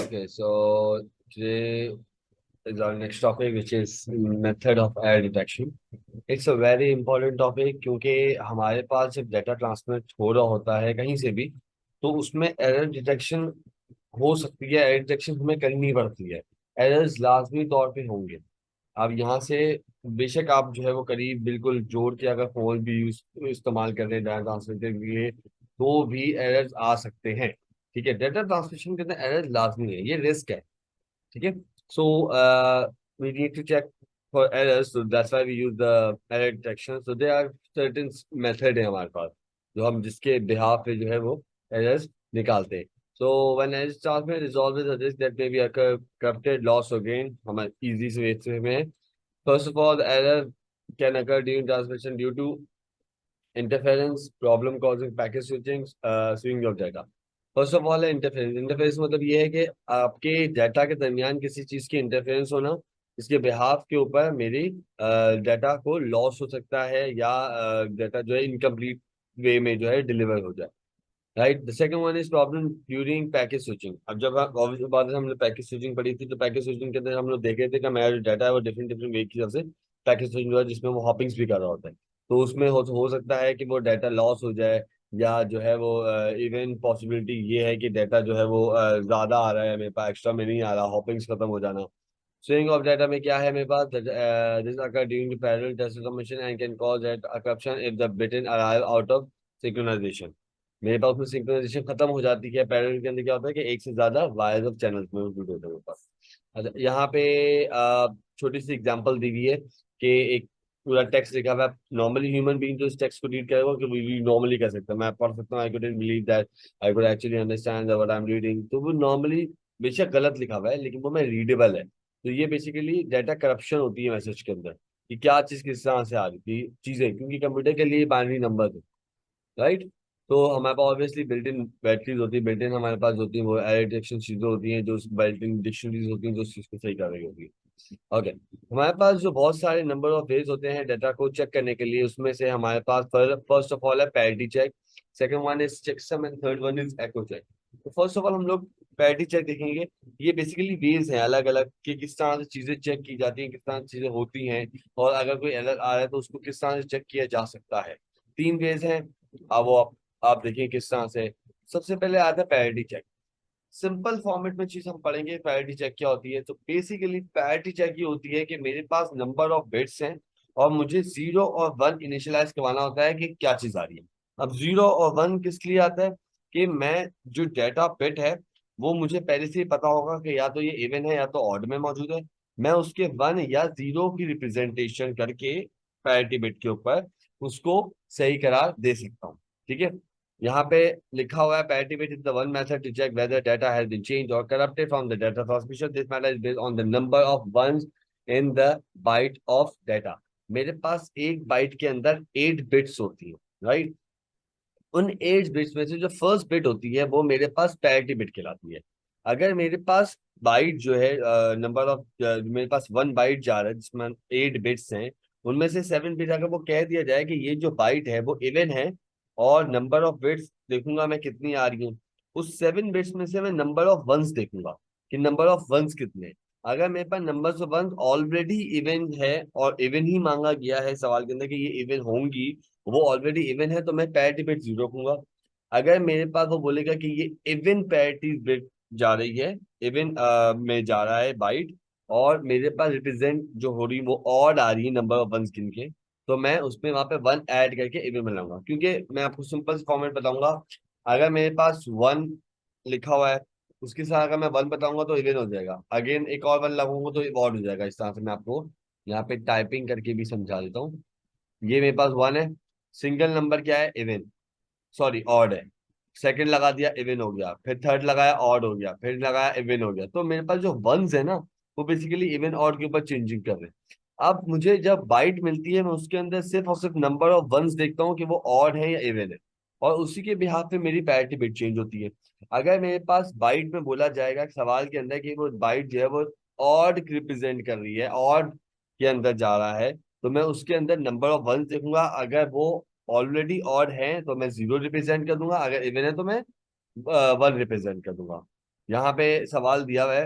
Okay, so today is our next topic, which is method of error detection. It's a very important topic क्योंकि हमारे पास जब data transmit हो रहा होता है कहीं से भी, तो उसमें एरर डिटेक्शन हो सकती है। एरर डिटेक्शन हमें करनी पड़ती है। एरर्स लाजमी तौर पे होंगे। अब यहाँ से बेशक आप जो है वो करीब बिल्कुल जोड़ के अगर फोन भी इस्तेमाल कर रहे हैं डाटा ट्रांसमिशन के लिए, तो भी एरर्स आ सकते हैं। ठीक है, डेटा ट्रांसमिशन के अंदर एरर लाजमी है, ये रिस्क है। ठीक है। So we need to check for errors, so that's why we use the error detection. So there are certain method है हमारे पास, जो हम जिसके बिहाफ पे जो है वो एरर्स निकालते हैं। So when errors transmit is always a risk that may be occur corrupted loss or gain. हमारे इजी से में है। First of all, error can occur during transmission due to interference problem causing packet switching swing of data. First of all है interference. Interference मतलब ये है कि आपके डाटा के दरमियान किसी चीज की इंटरफेरेंस होना, इसके बिहाफ के ऊपर मेरी डाटा को लॉस हो सकता है, या डाटा जो है इनकम्प्लीट वे में जो है डिलीवर हो जाए। Right. The second one is problem during package switching. अब जब ऑब्वियस बात है, हमने पैकेज स्विचिंग पढ़ी थी, तो पैकेज स्विचिंग के अंदर हम लोग देख रहे थे कि मेरा जो डाटा है वो डिफरेंट डिफरेंट वे की तरफ से पैकेज स्विचिंग जो है, जिसमें वो हॉपिंग्स भी कर रहा होता है। तो उसमें हो सकता है कि वो डाटा लॉस हो जाए, या जो है वो इवन पॉसिबिलिटी ये है कि डाटा जो है वो ज्यादा आ रहा है मेरे पास, एक्स्ट्रा में नहीं आ रहा, हॉपिंग्स खत्म हो जाना। स्विंग ऑफ डाटा में क्या है मेरे पास, this occur during parallel transformation and can cause that corruption if the bit arrive out of synchronization. मेरे पास उसमें सिंक्रोनाइजेशन खत्म हो जाती है। पैरेलल के अंदर क्या होता है कि एक से ज्यादा वायर्स ऑफ चैनल्स में इंक्लूड होते हैं मेरे पास। अच्छा, यहाँ पे छोटी सी एग्जांपल दी हुई है कि एक पूरा टेक्स्ट लिखा हुआ है। नॉर्मली ह्यूमन बीइंग तो इस टेक्स्ट को रीड करेगा कि we नॉर्मली कर सकते हैं, मैं पढ़ सकता हूँ, I couldn't believe that I could actually understand what I am reading. तो वो नॉर्मली बेशक गलत लिखा हुआ है, लेकिन वो मैं रीडेबल है। तो ये बेसिकली डाटा करप्शन होती है मैसेज के अंदर, कि क्या चीज किस तरह से आ रही थी चीजें, क्योंकि कंप्यूटर के लिए बाइनरी नंबर है। राइट। तो हमारे पास ऑब्वियसली बिल्ट इन बैटरीज होती है, बिल्ट इन हमारे पास होती है वो एरर डिटेक्शन चीजें होती हैं, जो बिल्ट इन डिक्शनरीज होती हैं जो उस चीज को सही कर रही होती है। ओके। हमारे पास जो बहुत सारे नंबर ऑफ वेज होते हैं डाटा को चेक करने के लिए, उसमें से हमारे पास फर्स्ट ऑफ ऑल है parity check, second one is checksum, and third one is echo check. तो फर्स्ट ऑफ ऑल हम लोग पैरिटी चेक देखेंगे। ये बेसिकली वेज हैं अलग अलग कि किस तरह से चीजें चेक की जाती हैं, किस तरह से चीजें होती हैं, और अगर कोई एरर आ रहा है तो उसको किस तरह से चेक किया जा सकता है। तीन वेज हैं। अब वो आप देखिए किस तरह से। सबसे पहले आता है पैरिटी चेक। सिंपल फॉर्मेट में चीज हम पढ़ेंगे पैरिटी चेक क्या होती है। तो बेसिकली पैरिटी चेक ये होती है कि मेरे पास नंबर ऑफ बिट्स हैं, और मुझे 0 और 1 इनिशियलाइज करवाना होता है कि क्या चीज आ रही है। अब 0 और 1 किस लिए आता है, कि मैं जो डेटा बिट है वो मुझे पहले से ही पता होगा कि या तो ये इवन है या तो ऑड में मौजूद है। मैं उसके 1 या 0 की रिप्रेजेंटेशन करके पैरिटी बिट के ऊपर उसको सही करार दे सकता हूँ। ठीक है। यहाँ पे लिखा हुआ है parity bit is the one method to check whether data has been changed or corrupted from the data transmission. This method is based on the number of ones in the byte of data. मेरे पास एक bite के अंदर 8 bits होती है। Right. उन 8 bits में से जो फर्स्ट बिट होती है वो मेरे पास पैरिटी बिट कहलाती है। अगर मेरे पास बाइट जो है नंबर ऑफ मेरे पास 1 बाइट जा रहा है जिसमें 8 बिट्स हैं, उनमें से 7 बिट अगर वो कह दिया जाए कि ये जो बाइट है वो इवन है, और नंबर ऑफ बिट्स देखूंगा मैं कितनी आ रही है, उस 7 बिट्स में से मैं नंबर ऑफ वंस देखूंगा कि नंबर ऑफ वंस कितने हैं। अगर मेरे पास number of ones already even है, और इवन ही मांगा गया है सवाल के अंदर कि ये इवन होंगी, वो ऑलरेडी इवन है, तो मैं पैरिटी बिट 0 रखूंगा। अगर मेरे पास वो बोलेगा कि ये इवन पैरिटी बिट जा रही है, इवन में जा रहा है बाइट, और मेरे पास रिप्रेजेंट जो हो रही वो ऑड आ रही है नंबर ऑफ वंस गिन के, तो मैं उसमें वहां पे 1 ऐड करके इवन बनाऊंगा। क्योंकि मैं आपको सिंपल फॉर्मेट बताऊंगा, अगर मेरे पास 1 लिखा हुआ है, उसके साथ अगर मैं 1 बताऊंगा तो इवन हो जाएगा, अगेन एक और 1 लगाऊंगा तो ऑड हो जाएगा। इस तरह से मैं आपको यहाँ पे टाइपिंग करके भी समझा देता हूँ। ये मेरे पास 1 है, सिंगल नंबर क्या है, इवन, सॉरी ऑड है। सेकंड लगा दिया, इवन हो गया, फिर थर्ड लगाया, ऑड हो गया, फिर लगाया, इवन हो गया। तो मेरे पास जो वंस है ना, वो बेसिकली इवन ऑड के ऊपर चेंजिंग कर रहे हैं। अब मुझे जब बाइट मिलती है, मैं उसके अंदर सिर्फ और सिर्फ नंबर ऑफ वंस देखता हूँ कि वो ऑड है या इवन है, और उसी के बिहाफ पे मेरी पैरिटी बिट चेंज होती है। अगर मेरे पास बाइट में बोला जाएगा सवाल के अंदर कि वो बाइट जो है वो ऑड रिप्रेजेंट कर रही है, ऑड के अंदर जा रहा है, तो मैं उसके अंदर नंबर ऑफ वंस देखूंगा। अगर वो ऑलरेडी ऑड है तो मैं 0 रिप्रेजेंट कर दूंगा, अगर इवन है तो मैं 1 रिप्रेजेंट कर दूंगा। यहाँ पे सवाल दिया हुआ है,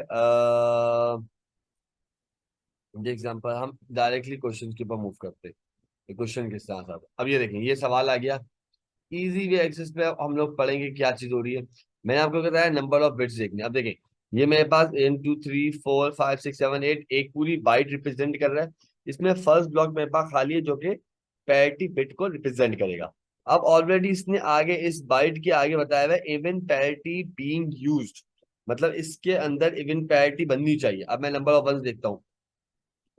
एग्जाम्पल हम डायरेक्टली क्वेश्चन के ऊपर मूव करते हैं, क्वेश्चन के साथ साथ। अब ये देखें, ये सवाल आ गया इजी वे एक्सेस पे। अब हम लोग पढ़ेंगे क्या चीज हो रही है। मैंने आपको बताया नंबर ऑफ बिट्स देखने। अब देखें, ये मेरे पास 1 2 3 4 5 6 7 8 एक पूरी बाइट रिप्रेजेंट कर रहा है। इसमें फर्स्ट ब्लॉक मेरे पास खाली है जो कि पैरिटी बिट को रिप्रेजेंट करेगा। अब ऑलरेडी इसने आगे इस बाइट के आगे बताया हुआ है इवन पैरिटी बीइंग यूज्ड, मतलब इसके अंदर इवन पैरिटी बननी चाहिए। अब मैं नंबर ऑफ वंस देखता हूँ,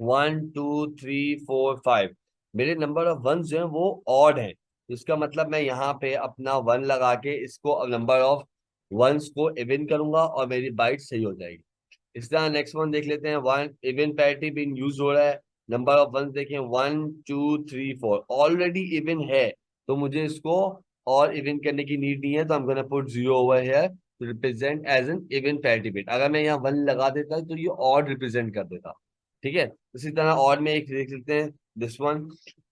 1 2 3 4 5। मेरे नंबर ऑफ वंस जो है वो ऑड है, इसका मतलब मैं यहाँ पे अपना 1 लगा के इसको नंबर ऑफ वंस को इवन करूंगा और मेरी बाइट सही हो जाएगी। इस तरह नेक्स्ट वन देख लेते हैं। वन इवन पैरिटी बिन यूज हो रहा है, नंबर ऑफ वंस देखें 1 2 3 4 ऑलरेडी इवन है, तो मुझे इसको और इवन करने की नीड नहीं है। तो हम gonna put 0 over here to represent as an even parity bit. अगर मैं यहाँ 1 लगा देता तो ये ऑड रिप्रेजेंट कर देता। ठीक है, इसी तरह और में एक देख लेते हैं, this one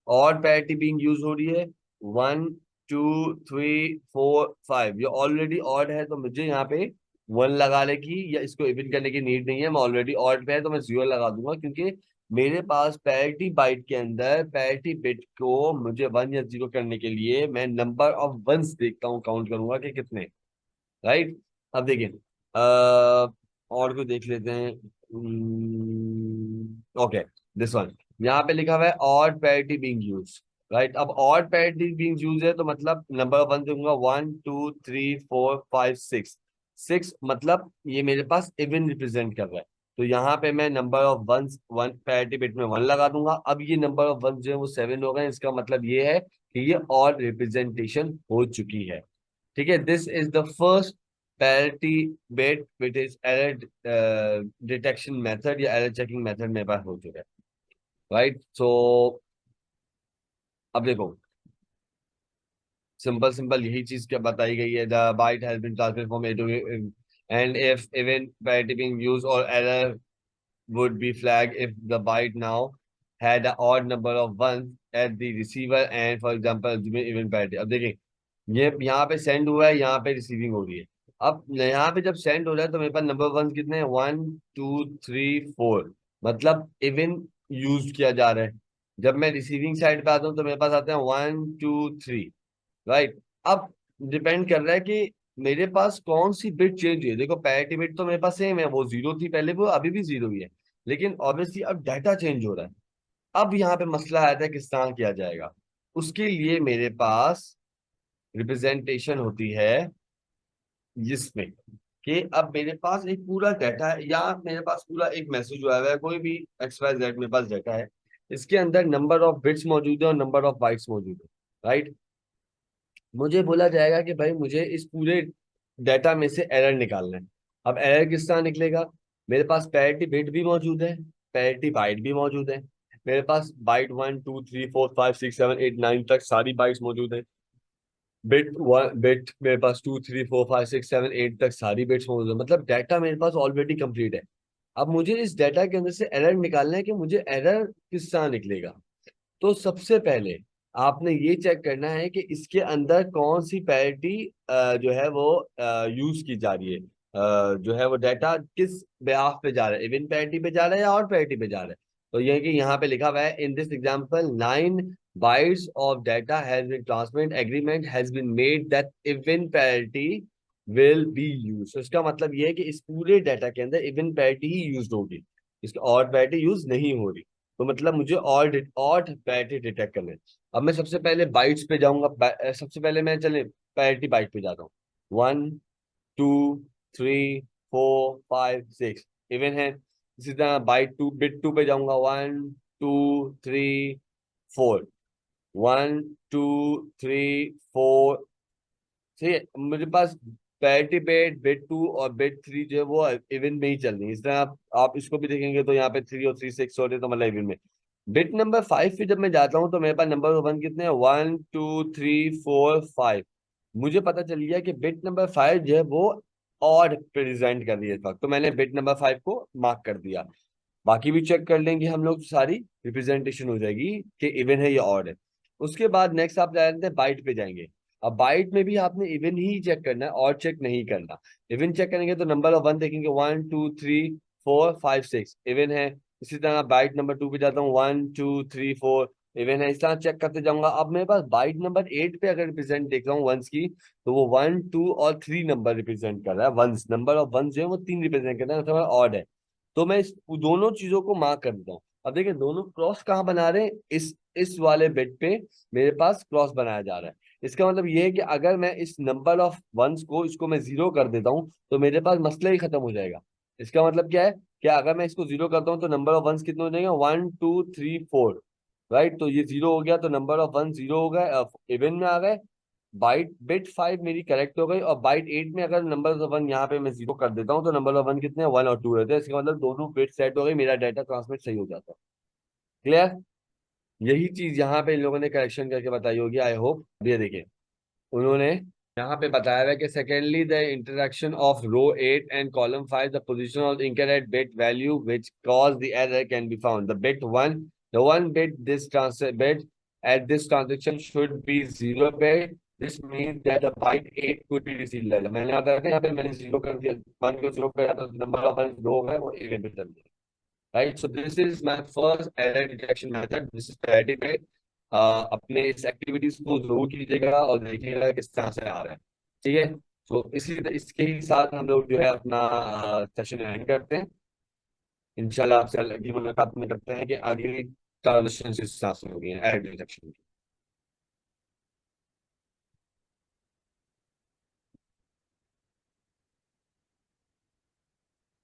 odd parity being use हो रही है, 1 2 3 4 5। ये ऑलरेडी ऑड है तो मुझे यहाँ पे 1 लगाने की या इसको इवन करने की नीड नहीं है। मैं ऑलरेडी ऑड पे है तो मैं 0 लगा दूंगा, क्योंकि मेरे पास पैरिटी बाइट के अंदर पैरिटी बिट को मुझे 1 या 0 करने के लिए मैं नंबर ऑफ वंस देखता हूँ, काउंट करूंगा कि कितने। राइट। अब देखिए, और को देख लेते हैं। ओके, दिस वन यहाँ पे लिखा हुआ है odd parity being use. Right, अब ऑड पैरिटी बीइंग यूज है तो मतलब नंबर ऑफ वन दूंगा 1 2 3 4 5 6। 6 मतलब ये मेरे पास इवन रिप्रेजेंट कर रहा है, तो यहाँ पे मैं number of one one parity bit में 1 लगा दूंगा। अब ये नंबर ऑफ वन जो है वो 7 हो गए, इसका मतलब ये है कि ये ऑड रिप्रेजेंटेशन हो चुकी है। ठीक है, this is the first parity bit which is error detection method या एरर चेकिंग मेथड मेरे पास हो चुका है। राइट, सो अब देखो, सिंपल सिंपल यही चीज क्या बताई गई है, the byte has been transferred from A to, and if even parity being used और error would be flagged if the byte now had an odd number of ones at the receiver and for example assuming even parity। अब देखें, ये यहाँ पे send हुआ है, यहाँ पे रिसीविंग हो रही है। अब यहाँ पे जब सेंड हो रहा है तो मेरे पास नंबर वन कितने हैं, 1 2 3 4, मतलब इवन यूज किया जा रहा है। जब मैं रिसीविंग साइड पे आता हूँ तो मेरे पास आते हैं 1 2 3। राइट, अब डिपेंड कर रहा है कि मेरे पास कौन सी बिट चेंज हुई है। देखो पैरिटी बिट तो मेरे पास सेम है, वो 0 थी पहले, वो अभी भी 0 ही है, लेकिन ऑब्वियसली अब डाटा चेंज हो रहा है। अब यहाँ पे मसला आता है किस तरह किया जाएगा। उसके लिए मेरे पास रिप्रेजेंटेशन होती है जिसमें कि अब मेरे पास एक पूरा डाटा है, या मेरे पास पूरा एक मैसेज हुआ है, कोई भी एक्स वाई जेड मेरे पास डाटा है, इसके अंदर नंबर ऑफ बिट्स मौजूद है और नंबर ऑफ बाइट्स मौजूद है। राइट, मुझे बोला जाएगा कि भाई मुझे इस पूरे डाटा में से एरर निकालना है। अब एरर किस तरह निकलेगा, मेरे पास पैरिटी बिट भी मौजूद है, पैरिटी बाइट भी मौजूद है। मेरे पास बाइट 1 2 3 4 5 6 7 8 9 तक सारी बाइट्स मौजूद है। बिट वन बिट मेरे पास 2 3 4 5 6 7 8 तक सारी बिट्स मौजूद है, मतलब डाटा मेरे पास ऑलरेडी कंप्लीट है। अब मुझे इस डाटा के अंदर से एरर निकालना है कि मुझे एरर किस तरह निकलेगा। तो सबसे पहले आपने ये चेक करना है कि इसके अंदर कौन सी पैरिटी जो है वो यूज की जा रही है, जो है वो डाटा किस बेहाफ पे जा रहा है, इवन पैरिटी पे जा रहा है या और पैरिटी पे जा रहा है। तो ये कि यहाँ पे लिखा हुआ है in this example 9 bytes of data has been transmitted, agreement has been made that even parity will be used। तो इसका मतलब ये है कि इस पूरे डाटा के अंदर इवन पैरिटी ही यूज होगी, इसका और पैरिटी यूज नहीं हो रही। तो मतलब मुझे और पैरिटी डिटेक्ट करना है। अब मैं सबसे पहले बाइट्स पे जाऊंगा, सबसे पहले मैं चले पैरिटी बाइट पे जाता हूँ। 1 2 3 4 5 6 इवन है। इसी तरह बाइट टू बिट टू पे जाऊंगा, 1 2 3 4, 1 2 3 4। ठीक है, मेरे पास पैरिटी बिट बिट टू और बिट थ्री जो है वो इवन में ही चल रही है। इस तरह आप इसको भी देखेंगे तो यहाँ पे 3 और 3 6 हो रहे, तो मतलब इवन में। बिट नंबर 5 पे जब मैं जाता हूँ तो मेरे पास नंबर वन कितने हैं, 1 2 3 4 5। मुझे पता चल गया कि बिट नंबर 5 जो है वो ऑड प्रेजेंट कर रही है इस वक्त, तो मैंने बिट नंबर 5 को मार्क कर दिया। बाकी भी चेक कर लेंगे हम लोग, सारी रिप्रेजेंटेशन हो जाएगी कि इवन है या ऑड है। उसके बाद नेक्स्ट आप जाते हैं बाइट पे जाएंगे। अब बाइट में भी आपने इवन ही चेक करना है और चेक नहीं करना। इवन चेक करेंगे तो नंबर ऑफ वन देखेंगे, 1 2 3 4 5 6 इवन है। इसी तरह बाइट नंबर 2 पे जाता हूँ, 1 2 3 4 इवन है। इस तरह चेक करते जाऊंगा। अब मेरे पास बाइट नंबर 8 पे अगर रिप्रेजेंट देख रहा हूँ वंस की, तो वो 1 2 और 3 नंबर रिप्रेजेंट कर रहा है। वंस, नंबर ऑफ वंस जो है वो 3 रिप्रेजेंट कर रहा है, मतलब ऑड है। तो मैं इस दोनों चीजों को मार्क कर देता हूँ। अब देखिए दोनों क्रॉस कहाँ बना रहे हैं, इस वाले बिट पे मेरे पास क्रॉस बनाया जा रहा है। इसका मतलब ये है कि अगर मैं इस नंबर ऑफ वंस को, इसको मैं जीरो कर देता हूँ, तो मेरे पास मसला ही खत्म हो जाएगा। इसका मतलब क्या है कि अगर मैं इसको जीरो करता हूँ तो नंबर ऑफ वंस कितने हो जाएंगे, 1 2 3 4, राइट। तो ये जीरो हो गया तो नंबर ऑफ वन जीरो हो गए, इवन में आ गए। बाइट बिट 5 मेरी करेक्ट हो गई, और बाइट 8 में अगर नंबर ऑफ वन यहाँ पे मैं जीरो कर देता हूँ तो नंबर ऑफ वन कितने, 1 और 2 रहते हैं। इसका मतलब दोनों बिट सेट हो गई, मेरा डाटा ट्रांसमिट सही हो जाता है। क्लियर। यही चीज यहाँ पे इन लोगों ने करेक्शन करके बताई होगी, आई होप। ये देखिए उन्होंने यहाँ पे बताया है कि secondly the interaction of row 8 and column 5, the position of incorrect bit value which cause the error can be found, the bit 1, the one bit this bit at this transaction should be 0 bit. This means that the byte 8 could be received. मैंने आता है यहाँ पे मैंने zero कर दिया, one को zero कर दिया तो नंबर ऑफ वन दो है वो इवन पे चल दिया। Right, so this is my first error detection method, this is priority पे। अपने इस एक्टिविटीज को जरूर कीजिएगा और देखिएगा किस तरह से आ रहा है। ठीक है, तो इसी इसके ही साथ हम लोग जो है अपना सेशन एंड करते हैं। इंशाल्लाह आपसे अगली मुलाकात में करते हैं कि आगे ट्रांजेक्शन इस हिसाब से होगी एरर डिटेक्शन की।